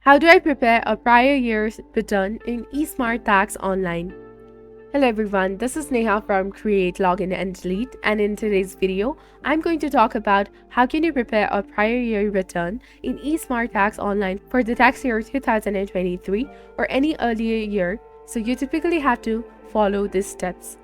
How do I prepare a prior year's return in eSmart Tax Online? Hello everyone, this is Neha from Create, Login and Delete, and in today's video, I'm going to talk about how can you prepare a prior year return in eSmart Tax Online for the tax year 2023 or any earlier year. So you typically have to follow these steps.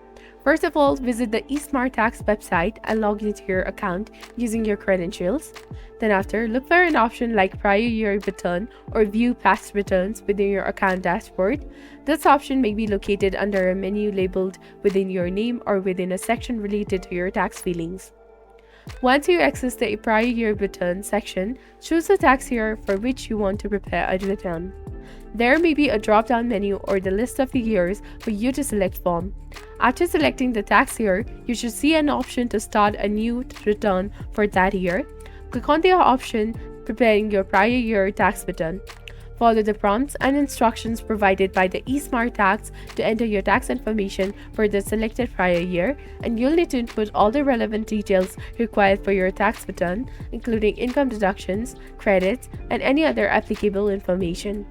First of all, visit the eSmart Tax website and log into your account using your credentials. Then after, look for an option like Prior Year Return or View Past Returns within your account dashboard. This option may be located under a menu labeled within your name or within a section related to your tax filings. Once you access the Prior Year Return section, choose the tax year for which you want to prepare a return. There may be a drop-down menu or the list of the years for you to select from. After selecting the tax year, you should see an option to start a new return for that year. Click on the option Preparing your prior year tax return. Follow the prompts and instructions provided by the eSmart Tax to enter your tax information for the selected prior year, and you'll need to input all the relevant details required for your tax return, including income deductions, credits, and any other applicable information.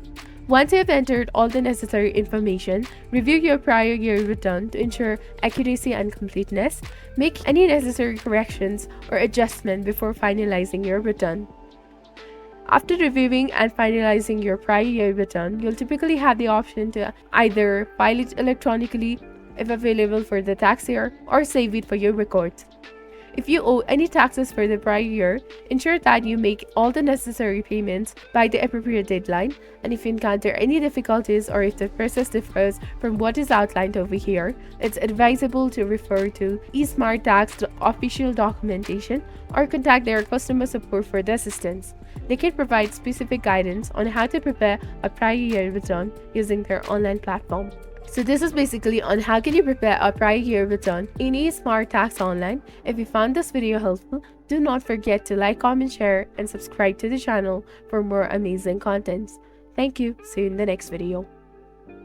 Once you have entered all the necessary information, review your prior year return to ensure accuracy and completeness. Make any necessary corrections or adjustment before finalizing your return. After reviewing and finalizing your prior year return, you'll typically have the option to either file it electronically if available for the tax year or save it for your records. If you owe any taxes for the prior year, ensure that you make all the necessary payments by the appropriate deadline, and if you encounter any difficulties or if the process differs from what is outlined over here, it's advisable to refer to eSmart Tax official documentation or contact their customer support for the assistance. They can provide specific guidance on how to prepare a prior year return using their online platform. So this is basically on how can you prepare a prior year return in eSmart Tax Online. If you found this video helpful, do not forget to like, comment, share, and subscribe to the channel for more amazing contents. Thank you. See you in the next video.